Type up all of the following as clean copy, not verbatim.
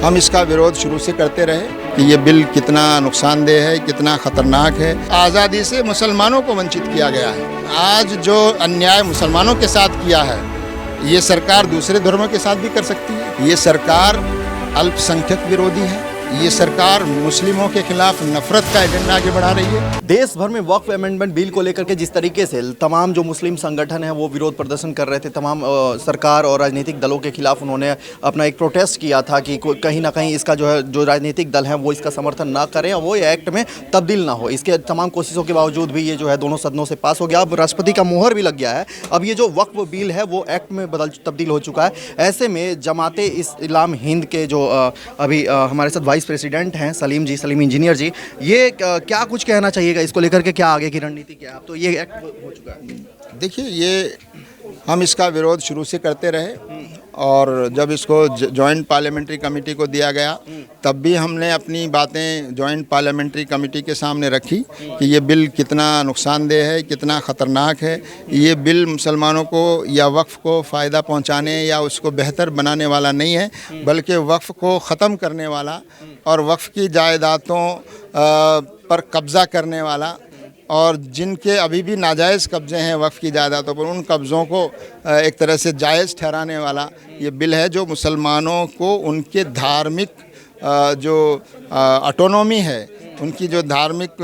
हम इसका विरोध शुरू से करते रहे कि ये बिल कितना नुकसानदेह है, कितना खतरनाक है। आज़ादी से मुसलमानों को वंचित किया गया है। आज जो अन्याय मुसलमानों के साथ किया है, ये सरकार दूसरे धर्मों के साथ भी कर सकती है। ये सरकार अल्पसंख्यक विरोधी है। ये सरकार मुस्लिमों के खिलाफ नफरत का एजेंडा आगे बढ़ा रही है। देश भर में वक्फ अमेंडमेंट बिल को लेकर के जिस तरीके से तमाम जो मुस्लिम संगठन हैं वो विरोध प्रदर्शन कर रहे थे, तमाम सरकार और राजनीतिक दलों के खिलाफ उन्होंने अपना एक प्रोटेस्ट किया था कि कहीं ना कहीं इसका जो राजनीतिक दल है वो इसका समर्थन ना करें और वो एक्ट में तब्दील ना हो। इसके तमाम कोशिशों के बावजूद भी ये जो है दोनों सदनों से पास हो गया। अब राष्ट्रपति का मुहर भी लग गया है। अब ये जो वक्फ बिल है वो एक्ट में तब्दील हो चुका है। ऐसे में जमाते इस्लाम हिंद के जो अभी हमारे साथ वाइस प्रेसिडेंट हैं सलीम इंजीनियर जी, ये क्या कुछ कहना चाहिएगा इसको लेकर के, क्या आगे की रणनीति क्या है? अब तो ये एक्ट हो चुका है। देखिए, ये हम इसका विरोध शुरू से करते रहे और जब इसको जॉइंट पार्लियामेंट्री कमेटी को दिया गया तब भी हमने अपनी बातें जॉइंट पार्लियामेंट्री कमेटी के सामने रखी कि ये बिल कितना नुकसानदेह है, कितना ख़तरनाक है। ये बिल मुसलमानों को या वक्फ़ को फ़ायदा पहुंचाने या उसको बेहतर बनाने वाला नहीं है, बल्कि वक्फ़ को ख़त्म करने वाला और वक्फ़ की जायदादों पर कब्ज़ा करने वाला और जिनके अभी भी नाजायज़ कब्ज़े हैं वक्फ़ की जायदादों पर, उन कब्ज़ों को एक तरह से जायज़ ठहराने वाला ये बिल है, जो मुसलमानों को उनके धार्मिक जो ऑटोनॉमी है, उनकी जो धार्मिक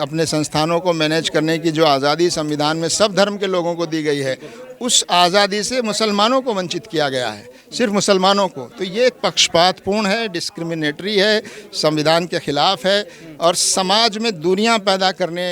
अपने संस्थानों को मैनेज करने की जो आज़ादी संविधान में सब धर्म के लोगों को दी गई है, उस आज़ादी से मुसलमानों को वंचित किया गया है, सिर्फ मुसलमानों को। तो ये एक पक्षपातपूर्ण है, डिस्क्रिमिनेटरी है, संविधान के ख़िलाफ़ है और समाज में दूरियां पैदा करने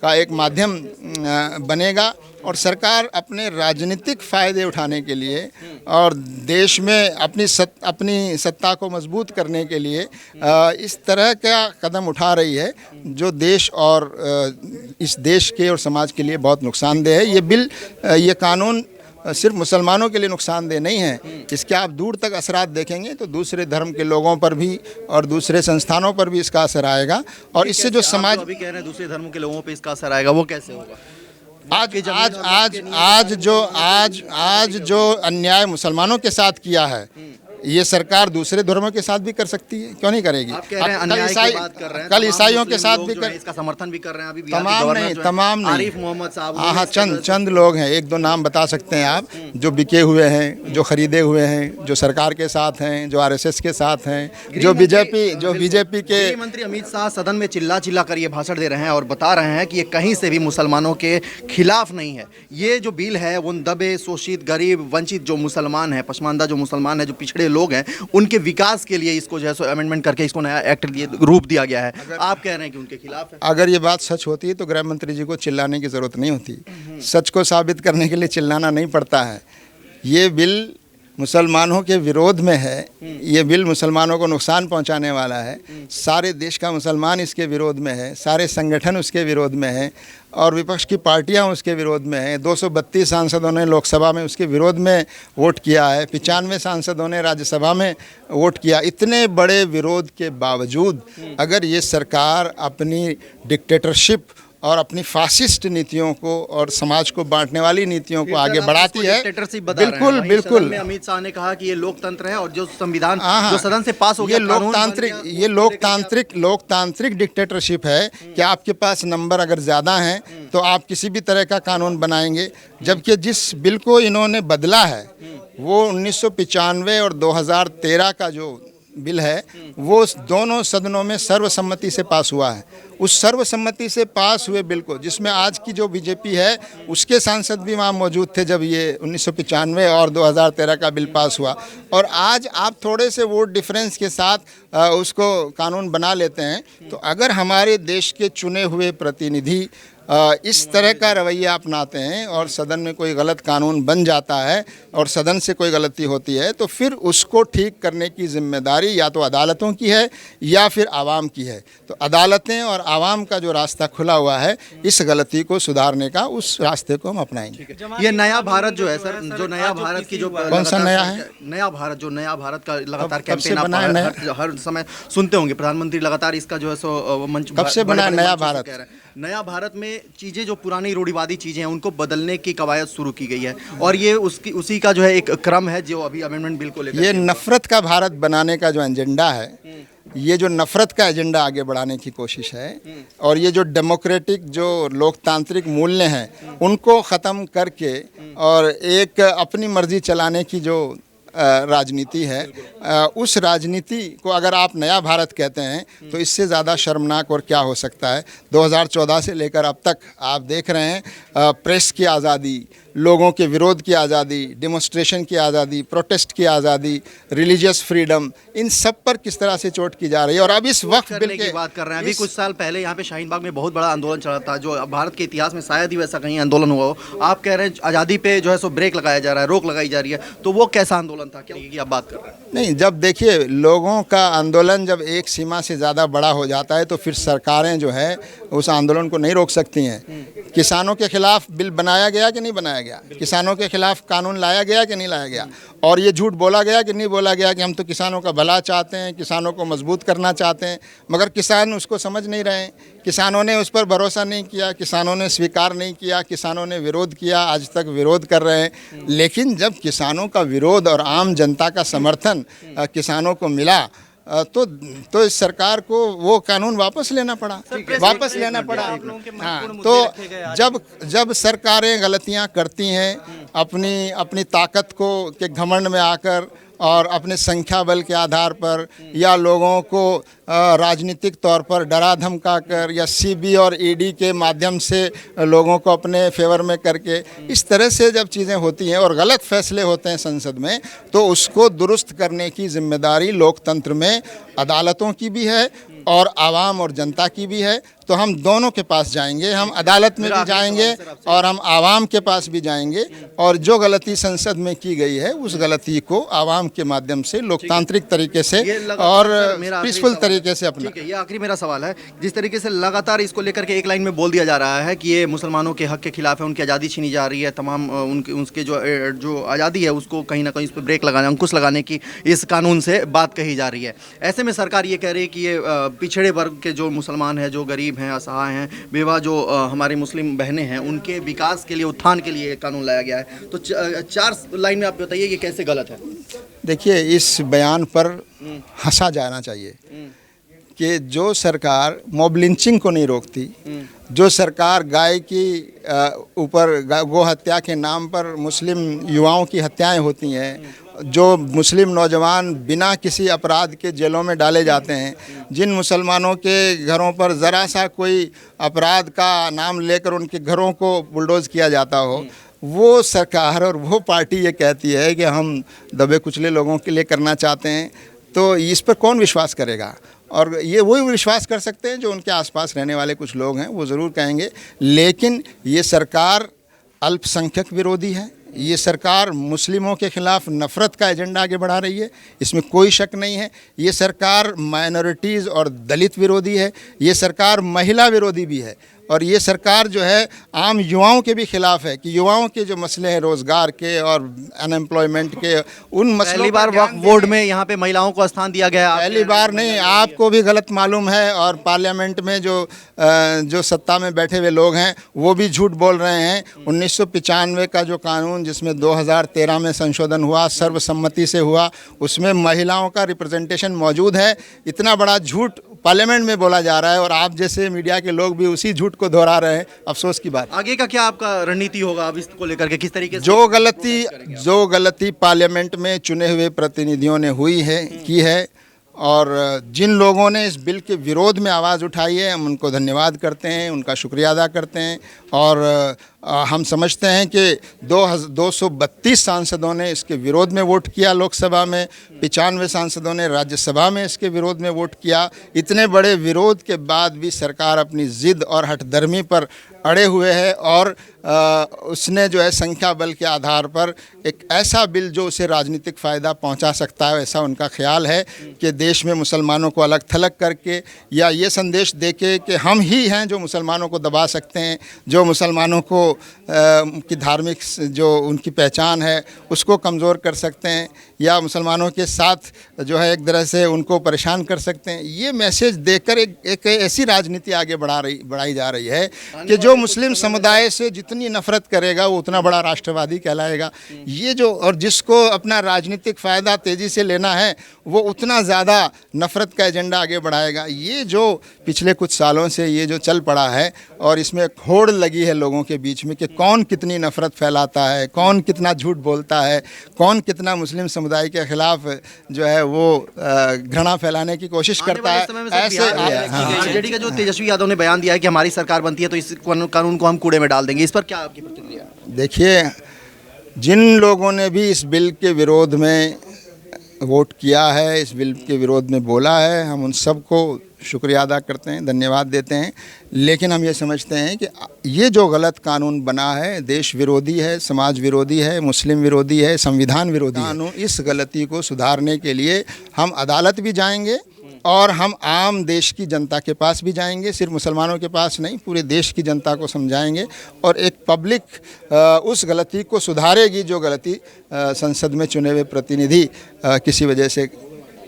का एक माध्यम बनेगा। और सरकार अपने राजनीतिक फ़ायदे उठाने के लिए और देश में अपनी सत्ता को मजबूत करने के लिए इस तरह का कदम उठा रही है, जो देश और इस देश के और समाज के लिए बहुत नुकसानदेह है। ये बिल, ये कानून सिर्फ मुसलमानों के लिए नुकसानदेह नहीं है, इसके आप दूर तक असरात देखेंगे तो दूसरे धर्म के लोगों पर भी और दूसरे संस्थानों पर भी इसका असर आएगा। और इससे जो समाज अभी कह रहे हैं दूसरे धर्मों के लोगों पे इसका असर आएगा, वो कैसे होगा? आज जो अन्याय मुसलमानों के साथ किया है, ये सरकार दूसरे धर्मों के साथ भी कर सकती है, क्यों नहीं करेगी? आप कह रहे हैं अन्याय की बात कर रहे हैं, कल ईसाइयों के साथ भी कर, इसका समर्थन भी कर रहे हैं। अभी तमाम नहीं, आरिफ मोहम्मद साहब, हाँ, चंद लोग हैं, एक दो नाम बता सकते हैं आप, जो बिके हुए हैं, जो खरीदे हुए हैं, जो सरकार के साथ हैं, जो आरएसएस के साथ हैं, जो बीजेपी के मंत्री अमित शाह सदन में चिल्ला कर ये भाषण दे रहे हैं और बता रहे हैं कि ये कहीं से भी मुसलमानों के खिलाफ नहीं है। ये जो बिल है उन दबे, शोषित, गरीब, वंचित जो मुसलमान हैं, पसमानदा जो मुसलमान हैं, जो पिछड़े लोग हैं, उनके विकास के लिए इसको जो है अमेंडमेंट करके इसको नया एक्ट रूप दिया गया है। आप कह रहे हैं कि उनके खिलाफ है। अगर ये बात सच होती तो गृह मंत्री जी को चिल्लाने की ज़रूरत नहीं होती। सच को साबित करने के लिए चिल्लाना नहीं पड़ता है। ये बिल मुसलमानों के विरोध में है, ये बिल मुसलमानों को नुकसान पहुंचाने वाला है। सारे देश का मुसलमान इसके विरोध में है, सारे संगठन उसके विरोध में हैं और विपक्ष की पार्टियां उसके विरोध में हैं। 232 सांसदों ने लोकसभा में उसके विरोध में वोट किया है, 95 सांसदों ने राज्यसभा में वोट किया। इतने बड़े विरोध के बावजूद अगर ये सरकार अपनी डिक्टेटरशिप और अपनी फासिस्ट नीतियों को और समाज को बांटने वाली नीतियों को आगे बढ़ाती है, बिल्कुल अमित शाह ने कहा कि ये लोकतंत्र है और जो संविधान जो सदन से पास हो गया, ये लोकतांत्रिक डिक्टेटरशिप है कि आपके पास नंबर अगर ज़्यादा हैं तो आप किसी भी तरह का कानून बनाएंगे। जबकि जिस बिल को इन्होंने बदला है वो 1995 और 2013 का जो बिल है वो दोनों सदनों में सर्वसम्मति से पास हुआ है। उस सर्वसम्मति से पास हुए बिल को, जिसमें आज की जो बीजेपी है उसके सांसद भी वहाँ मौजूद थे जब ये 1995 और 2013 का बिल पास हुआ, और आज आप थोड़े से वोट डिफरेंस के साथ उसको कानून बना लेते हैं। तो अगर हमारे देश के चुने हुए प्रतिनिधि इस तरह का रवैया अपनाते हैं और सदन में कोई गलत कानून बन जाता है और सदन से कोई गलती होती है तो फिर उसको ठीक करने की जिम्मेदारी या तो अदालतों की है या फिर आवाम की है। तो अदालतें और आवाम का जो रास्ता खुला हुआ है इस गलती को सुधारने का, उस रास्ते को हम अपनाएंगे। ये नया भारत जो है सर, जो नया भारत की जो कौन सा नया है? नया भारत का लगातार कैंपेन आप हर समय सुनते होंगे। प्रधानमंत्री लगातार इसका जो है सो मंच कब से बना नया भारत? नया भारत में चीज़ें जो पुरानी रूढ़िवादी चीज़ें हैं उनको बदलने की कवायद शुरू की गई है और ये उसी का जो है एक क्रम है जो अभी अमेंडमेंट बिल को लेकर ये नफ़रत का भारत बनाने का जो एजेंडा है, ये जो नफ़रत का एजेंडा आगे बढ़ाने की कोशिश है और ये जो डेमोक्रेटिक जो लोकतांत्रिक मूल्य हैं उनको ख़त्म करके और एक अपनी मर्ज़ी चलाने की जो राजनीति है, उस राजनीति को अगर आप नया भारत कहते हैं तो इससे ज़्यादा शर्मनाक और क्या हो सकता है। 2014 से लेकर अब तक आप देख रहे हैं प्रेस की आज़ादी, लोगों के विरोध की आज़ादी, डेमोन्स्ट्रेशन की आज़ादी, प्रोटेस्ट की आज़ादी, रिलीजियस फ्रीडम, इन सब पर किस तरह से चोट की जा रही है। और अब इस वक्त बिल की बात कर रहे हैं, अभी कुछ साल पहले यहाँ पे शाहीन बाग में बहुत बड़ा आंदोलन चला था जो भारत के इतिहास में शायद ही वैसा कहीं आंदोलन हुआ हो। आप कह रहे हैं आज़ादी पे जो है सो ब्रेक लगाया जा रहा है, रोक लगाई जा रही है, तो वो कैसा आंदोलन था, क्या की आप बात कर रहे हैं? नहीं, जब देखिए लोगों का आंदोलन जब एक सीमा से ज़्यादा बड़ा हो जाता है तो फिर सरकारें जो है उस आंदोलन को नहीं रोक सकती हैं। किसानों के खिलाफ बिल बनाया गया कि नहीं बनाया गया, किसानों के खिलाफ कानून लाया गया कि नहीं लाया गया, और ये झूठ बोला गया कि नहीं बोला गया कि हम तो किसानों का भला चाहते हैं, किसानों को मजबूत करना चाहते हैं, मगर किसान उसको समझ नहीं रहे हैं। किसानों ने उस पर भरोसा नहीं किया, किसानों ने स्वीकार नहीं किया, किसानों ने विरोध किया, आज तक विरोध कर रहे हैं। लेकिन जब किसानों का विरोध और आम जनता का समर्थन किसानों को मिला तो इस सरकार को वो कानून वापस लेना पड़ा, हाँ, तो जब सरकारें गलतियां करती हैं अपनी ताकत को के घमंड में आकर और अपने संख्या बल के आधार पर या लोगों को राजनीतिक तौर पर डरा धमका कर या सीबी और ईडी के माध्यम से लोगों को अपने फेवर में करके इस तरह से जब चीज़ें होती हैं और गलत फैसले होते हैं संसद में, तो उसको दुरुस्त करने की जिम्मेदारी लोकतंत्र में अदालतों की भी है और आवाम और जनता की भी है। तो हम दोनों के पास जाएंगे, हम अदालत में भी जाएंगे और हम आवाम के पास भी जाएंगे और जो गलती संसद में की गई है उस गलती को आवाम के माध्यम से लोकतांत्रिक तरीके से और पीसफुल तरीके से अपना। ठीक है, ये आखिरी मेरा सवाल है, जिस तरीके से लगातार इसको लेकर के एक लाइन में बोल दिया जा रहा है कि ये मुसलमानों के हक के खिलाफ है, उनकी आज़ादी छीनी जा रही है, तमाम उनके जो आज़ादी है उसको कहीं ना कहीं उस पर ब्रेक लगाने, अंकुश लगाने की इस कानून से बात कही जा रही है। ऐसे में सरकार ये कह रही है कि ये पिछड़े वर्ग के जो मुसलमान हैं, जो गरीब हैं, असहाय हैं, बेवा जो हमारी मुस्लिम बहनें हैं, उनके विकास के लिए, उत्थान के लिए कानून लाया गया है। तो 4 लाइन में आप बताइए ये कैसे गलत है? देखिए, इस बयान पर हंसा जाना चाहिए कि जो सरकार मॉब लिंचिंग को नहीं रोकती, जो सरकार गाय की ऊपर गो हत्या के नाम पर मुस्लिम युवाओं की हत्याएं होती हैं, जो मुस्लिम नौजवान बिना किसी अपराध के जेलों में डाले जाते हैं, जिन मुसलमानों के घरों पर ज़रा सा कोई अपराध का नाम लेकर उनके घरों को बुलडोज़ किया जाता हो, वो सरकार और वो पार्टी ये कहती है कि हम दबे कुचले लोगों के लिए करना चाहते हैं, तो इस पर कौन विश्वास करेगा? और ये वही विश्वास कर सकते हैं जो उनके आसपास रहने वाले कुछ लोग हैं, वो ज़रूर कहेंगे। लेकिन ये सरकार अल्पसंख्यक विरोधी है, ये सरकार मुस्लिमों के खिलाफ नफ़रत का एजेंडा आगे बढ़ा रही है, इसमें कोई शक नहीं है। ये सरकार माइनॉरिटीज़ और दलित विरोधी है, ये सरकार महिला विरोधी भी है, और ये सरकार जो है आम युवाओं के भी खिलाफ है कि युवाओं के जो मसले हैं रोज़गार के और अनएम्प्लॉयमेंट के, उन मसलों पहली बार वक्फ बोर्ड में यहाँ पे महिलाओं को स्थान दिया गया। पहली बार नहीं, आपको भी गलत मालूम है, और पार्लियामेंट में जो सत्ता में बैठे हुए लोग हैं वो भी झूठ बोल रहे हैं। 1995 का जो कानून जिसमें 2013 में संशोधन हुआ, सर्वसम्मति से हुआ, उसमें महिलाओं का रिप्रेजेंटेशन मौजूद है। इतना बड़ा झूठ पार्लियामेंट में बोला जा रहा है और आप जैसे मीडिया के लोग भी उसी झूठ को दोहरा रहे हैं। अफसोस की बात। आगे का क्या आपका रणनीति होगा अब इसको लेकर के, किस तरीके से? जो गलती पार्लियामेंट में चुने हुए प्रतिनिधियों ने की है और जिन लोगों ने इस बिल के विरोध में आवाज़ उठाई है, हम उनको धन्यवाद करते हैं, उनका शुक्रिया अदा करते हैं। और हम समझते हैं कि 232 सांसदों ने इसके विरोध में वोट किया लोकसभा में, 95 सांसदों ने राज्यसभा में इसके विरोध में वोट किया। इतने बड़े विरोध के बाद भी सरकार अपनी ज़िद और हठधर्मी पर अड़े हुए है और उसने जो है संख्या बल के आधार पर एक ऐसा बिल जो उसे राजनीतिक फ़ायदा पहुंचा सकता है, ऐसा उनका ख्याल है कि देश में मुसलमानों को अलग थलग करके या ये संदेश देके कि हम ही हैं जो मुसलमानों को दबा सकते हैं, जो मुसलमानों को की धार्मिक जो उनकी पहचान है उसको कमज़ोर कर सकते हैं, या मुसलमानों के साथ जो है एक तरह से उनको परेशान कर सकते हैं। ये मैसेज देकर एक ऐसी राजनीति आगे बढ़ाई जा रही है कि जो मुस्लिम समुदाय से जितनी नफरत करेगा वो उतना बड़ा राष्ट्रवादी कहलाएगा। ये जो और जिसको अपना राजनीतिक फ़ायदा तेज़ी से लेना है वो उतना ज़्यादा नफरत का एजेंडा आगे बढ़ाएगा। ये जो पिछले कुछ सालों से ये जो चल पड़ा है और इसमें एक होड़ लगी है लोगों के बीच में कि कौन कितनी नफरत फैलाता है, कौन कितना झूठ बोलता है, कौन कितना मुस्लिम समुदाय के खिलाफ जो है वो घृणा फैलाने की कोशिश करता है। ऐसे आरजेडी का जो तेजस्वी यादव ने बयान दिया है कि हमारी सरकार बनती है तो इस कानून को हम कूड़े में डाल देंगे, इस पर क्या आपकी प्रतिक्रिया? देखिए, जिन लोगों ने भी इस बिल के विरोध में वोट किया है, इस बिल के विरोध में बोला है, हम उन सबको शुक्रिया अदा करते हैं, धन्यवाद देते हैं। लेकिन हम ये समझते हैं कि ये जो गलत कानून बना है देश विरोधी है, समाज विरोधी है, मुस्लिम विरोधी है, संविधान विरोधी है। इस गलती को सुधारने के लिए हम अदालत भी जाएंगे और हम आम देश की जनता के पास भी जाएंगे, सिर्फ मुसलमानों के पास नहीं, पूरे देश की जनता को समझाएंगे और एक पब्लिक उस गलती को सुधारेगी जो गलती संसद में चुने हुए प्रतिनिधि किसी वजह से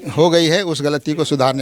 हो गई है, उस गलती को सुधारने